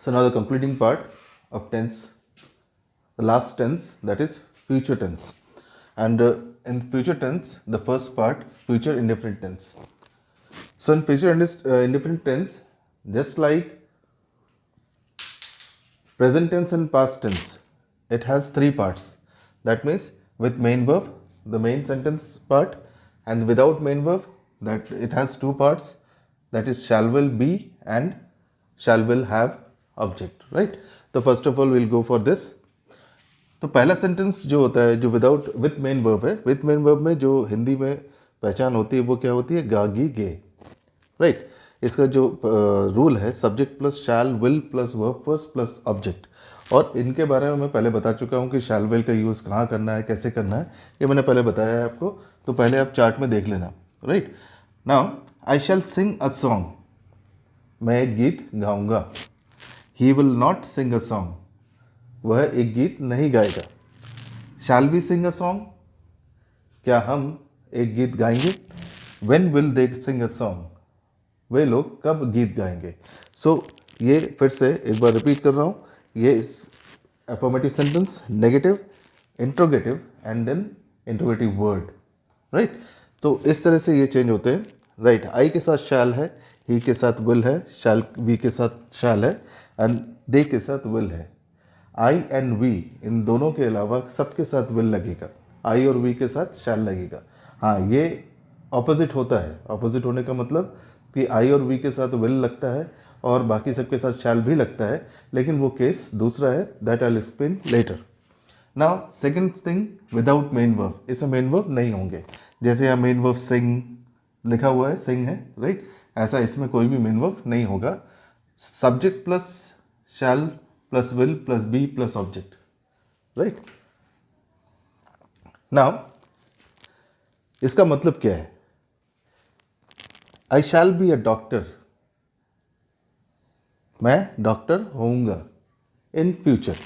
So now the concluding part of tense, the last tense, that is future tense. And in future tense, the first part, future indefinite tense. So in future indefinite tense, just like present tense and past tense, it has three parts. That means with main verb, the main sentence part, and without main verb, that it has two parts, that is shall will be and shall will have object, right? So first of all we'll go for this. तो पहला sentence जो होता है जो without with main verb है, with main verb में जो हिंदी में पहचान होती है वो क्या होती है, गा गी गे, राइट। इसका जो रूल है subject plus shall will plus verb first plus object, और इनके बारे में मैं पहले बता चुका हूँ कि शैल विल का यूज़ कहाँ करना है, कैसे करना है, ये मैंने पहले बताया है आपको। तो पहले आप चार्ट में देख लेना, right. Now I shall sing a song, मैं एक गीत गाऊंगा। He will not sing a song, वह एक गीत नहीं गाएगा। Shall we sing a song, क्या हम एक गीत गाएंगे। When will they sing a song, वे लोग कब गीत गाएंगे। सो ये फिर से एक बार रिपीट कर रहा हूँ, ये affirmative sentence, negative, interrogative and then interrogative word, right. तो इस तरह से ये चेंज होते हैं, राइट। आई के साथ शैल है, ही के साथ विल है, शैल वी के साथ शैल है, एंड दे के साथ विल है। आई एंड वी इन दोनों के अलावा सबके साथ विल लगेगा, आई और वी के साथ शैल लगेगा। हाँ, ये ऑपोजिट होता है। ऑपोजिट होने का मतलब कि आई और वी के साथ विल लगता है और बाकी सबके साथ शैल भी लगता है, लेकिन वो केस दूसरा है, that I will explain letter. Now second thing, without main verb, इसमें मेन वर्ब नहीं होंगे। जैसे यहाँ मेन वर्ब सिंग लिखा हुआ है, सिंग है, राइट, ऐसा इसमें कोई भी मेन वर्ब नहीं होगा। Subject plus shall plus will plus be plus object, right. Now इसका मतलब क्या है, I shall be a doctor, मैं डॉक्टर होऊंगा। In future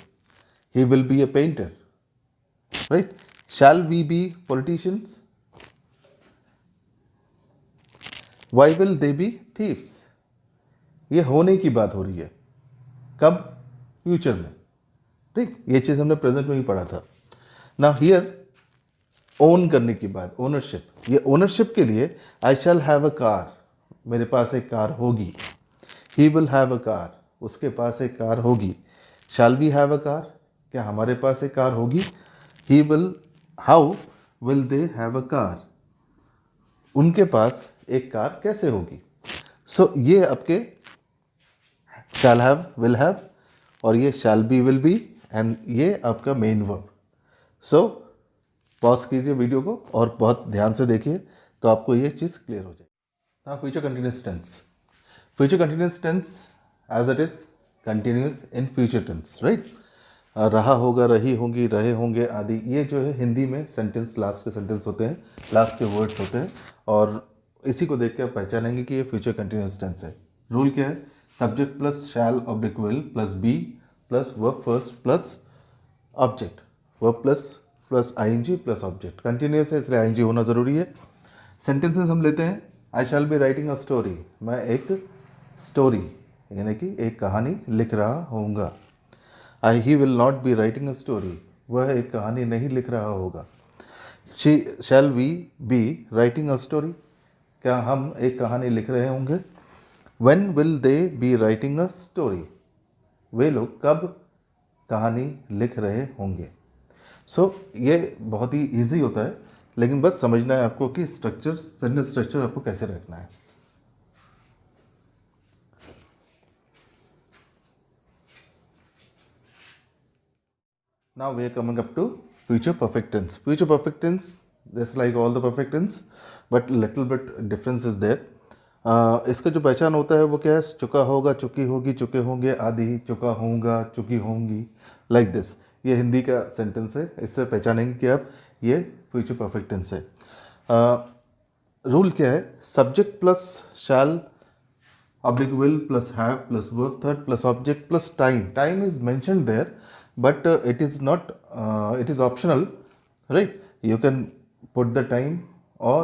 he will be a painter, right. Shall we be politicians, why will they be thieves, ये होने की बात हो रही है, कब, फ्यूचर में, ठीक। ये चीज़ हमने प्रेजेंट में भी पढ़ा था। नाउ हियर ओन करने की बात, ओनरशिप, ये ओनरशिप के लिए आई शैल हैव अ कार, मेरे पास एक कार होगी। He will have a car, उसके पास एक कार होगी। Shall we have a car, क्या हमारे पास एक कार होगी। He will, how will they have a car, उनके पास एक कार कैसे होगी। सो ये आपके शैल हैव, विल हैव, और ये shall be, will be, and ये आपका मेन वर्ब। सो पॉज कीजिए वीडियो को और बहुत ध्यान से देखिए, तो आपको ये चीज़ क्लियर हो जाए। Now future continuous tense, future continuous tense as it is continuous in future tense, right. रहा होगा, रही होंगी, रहे होंगे आदि, ये जो है हिंदी में सेंटेंस लास्ट के सेंटेंस होते हैं, लास्ट के वर्ड्स होते हैं, और इसी को देख के आप पहचानेंगे कि ये फ्यूचर कंटिन्यूस टेंस है। रूल क्या है, subject plus shall oblique will plus be plus verb first plus object, verb plus plus ING plus object. Continuous है इसलिए आईएनजी होना ज़रूरी है। सेंटेंसेस हम लेते हैं, I shall be writing a story, मैं एक स्टोरी यानी कि एक कहानी लिख रहा होऊंगा। I he will not be writing a story, वह एक कहानी नहीं लिख रहा होगा। She shall we be writing a story, क्या हम एक कहानी लिख रहे होंगे। When will they be writing a story, वे लोग कब कहानी लिख रहे होंगे। सो ये बहुत ही ईजी होता है, लेकिन बस समझना है आपको कि स्ट्रक्चर, सेंटेंस स्ट्रक्चर आपको कैसे रखना है। Now we are coming up to future perfect tense. Future perfect tense, just like all the perfect tense, but little bit difference is there. इसका जो पहचान होता है वो क्या है, चुका होगा, चुकी होगी, चुके होंगे आदि, चुका होऊंगा, चुकी होंगी, लाइक दिस। ये हिंदी का सेंटेंस है, इससे पहचानेंगे कि आप ये फ्यूचर परफेक्ट टेंस है। रूल क्या है, subject plus shall oblique will plus have plus verb third plus object plus time. Time is mentioned there, but it is not, it is optional, right. You can put the time or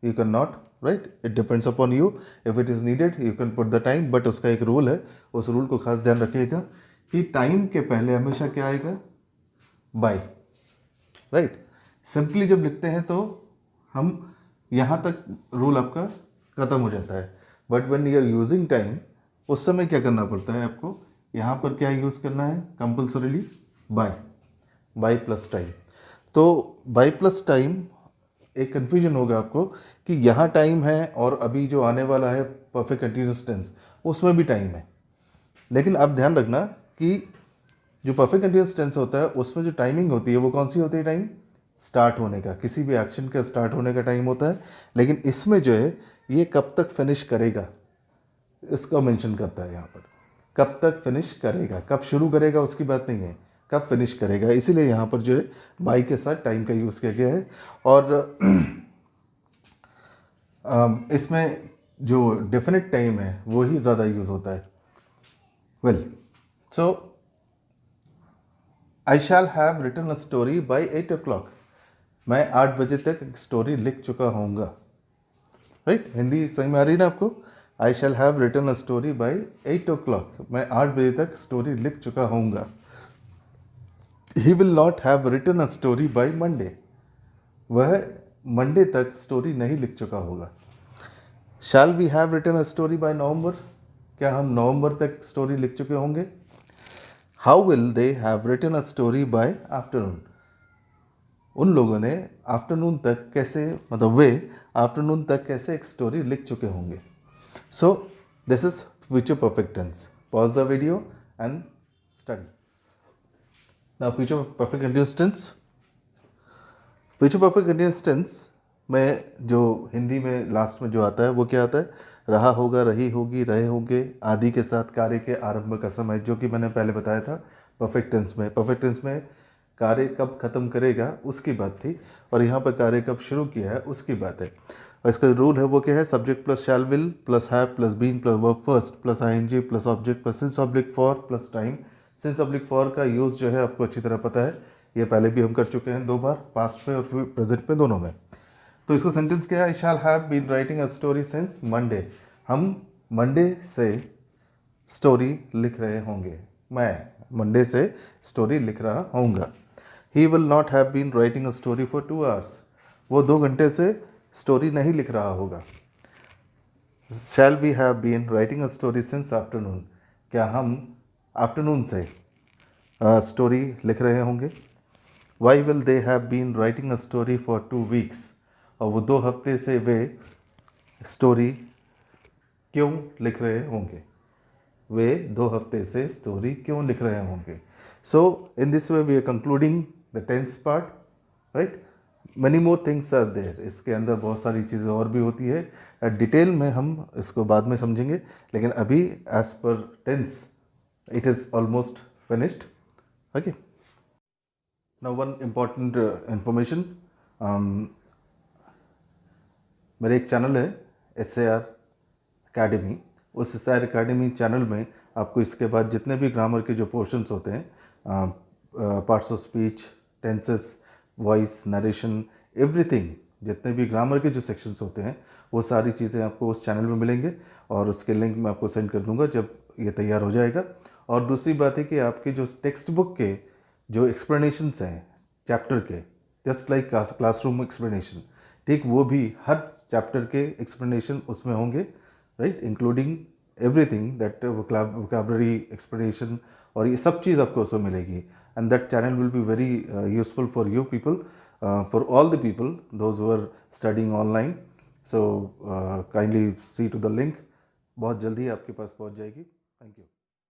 you cannot right. It depends upon you. If it is needed you can put the time, but उसका एक rule है, उस rule को खास ध्यान रखिएगा कि time के पहले हमेशा क्या आएगा, बाय. राइट. सिंपली जब लिखते हैं तो हम यहाँ तक रूल आपका ख़त्म हो जाता है, but when you are using time उस समय क्या करना पड़ता है आपको, यहाँ पर क्या यूज़ करना है कंपल्सरीली, बाय प्लस टाइम. तो बाय प्लस टाइम एक कन्फ्यूजन होगा आपको कि यहाँ टाइम है और अभी जो आने वाला है परफेक्ट कंटिन्यूस टेंस उसमें भी टाइम है. लेकिन आप ध्यान रखना कि जो परफेक्ट कंटिन्यूस टेंस होता है उसमें जो टाइमिंग होती है वो कौन सी होती है, टाइम स्टार्ट होने का, किसी भी एक्शन का स्टार्ट होने का टाइम होता है. लेकिन इसमें जो है ये कब तक फिनिश करेगा इसका मेंशन करता है यहाँ पर. कब तक फिनिश करेगा, कब शुरू करेगा उसकी बात नहीं है, कब फिनिश करेगा. इसीलिए यहाँ पर जो है बाई के साथ टाइम का यूज़ किया गया है. और इसमें जो डेफिनेट टाइम है वो ही ज़्यादा यूज़ होता है. Well, so I shall have written a story by 8 o'clock. मैं 8 बजे तक एक स्टोरी लिख चुका होऊंगा. राइट. हिंदी समझ में आ रही ना आपको. I shall have written a story by 8 o'clock. मैं 8 बजे तक स्टोरी लिख चुका होऊंगा. He will not have written a story by Monday. वह मंडे तक स्टोरी नहीं लिख चुका होगा. Shall we have written a story by November. क्या हम नवंबर तक स्टोरी लिख चुके होंगे. How will they have written a story by afternoon. उन लोगों ने आफ्टरनून तक कैसे, मतलब वे आफ्टरनून तक कैसे एक स्टोरी लिख चुके होंगे. So this is future perfect tense. Pause the video and study. Now future perfect continuous tense. Future perfect continuous tense में जो हिंदी में लास्ट में जो आता है वो क्या आता है, रहा होगा, रही होगी, रहे होंगे आदि के साथ कार्य के आरंभ का समय, जो कि मैंने पहले बताया था. परफेक्ट टेंस में, परफेक्ट टेंस में कार्य कब खत्म करेगा उसकी बात थी, और यहाँ पर कार्य कब शुरू किया है उसकी बात है. और इसका रूल है वो क्या है, subject plus shall will plus have plus been plus verb first plus ING plus object plus since oblique for plus time. Since oblique for का यूज़ जो है आपको अच्छी तरह पता है, ये पहले भी हम कर चुके हैं 2 बार, पास्ट में और फिर प्रेजेंट में, दोनों में. तो इसका सेंटेंस क्या है, I shall have been writing a story since Monday. हम मंडे से स्टोरी लिख रहे होंगे. मैं मंडे से स्टोरी लिख रहा होऊंगा. He will not have been writing a story for 2 hours. वो 2 घंटे से स्टोरी नहीं लिख रहा होगा. Shall we have been writing a story since afternoon. क्या हम आफ्टरनून से स्टोरी लिख रहे होंगे. Why will they have been writing a story for 2 weeks. और वो 2 हफ्ते से वे स्टोरी क्यों लिख रहे होंगे. वे 2 हफ्ते से स्टोरी क्यों लिख रहे होंगे. So in this way we are concluding the tense part. Right. Many more things are there. इसके अंदर बहुत सारी चीज़ें और भी होती है. डिटेल में हम इसको बाद में समझेंगे, लेकिन अभी as per tense it is almost finished. Okay. Now one important information. मेरा एक चैनल है SAR अकेडमी. उस SAR अकेडमी चैनल में आपको इसके बाद जितने भी ग्रामर के जो पोर्शंस होते हैं, parts of speech, tenses, voice, narration, everything, जितने भी ग्रामर के जो सेक्शंस होते हैं वो सारी चीज़ें आपको उस चैनल में मिलेंगे, और उसके लिंक मैं आपको सेंड कर दूंगा जब ये तैयार हो जाएगा. और दूसरी बात है कि आपके जो टेक्स्ट बुक के जो एक्सप्लेनेशंस हैं चैप्टर के, जस्ट लाइक क्लासरूम एक्सप्लेनेशन, ठीक वो भी हर चैप्टर के एक्सप्लेनेशन उसमें होंगे. Right. Including everything that vocabulary explanation, और ये सब चीज़ आपको उसमें मिलेगी. And that channel will be very useful for you people, for all the people those who are studying online. So kindly see to the link. बहुत जल्दी आपके पास पहुंच जाएगी. Thank you.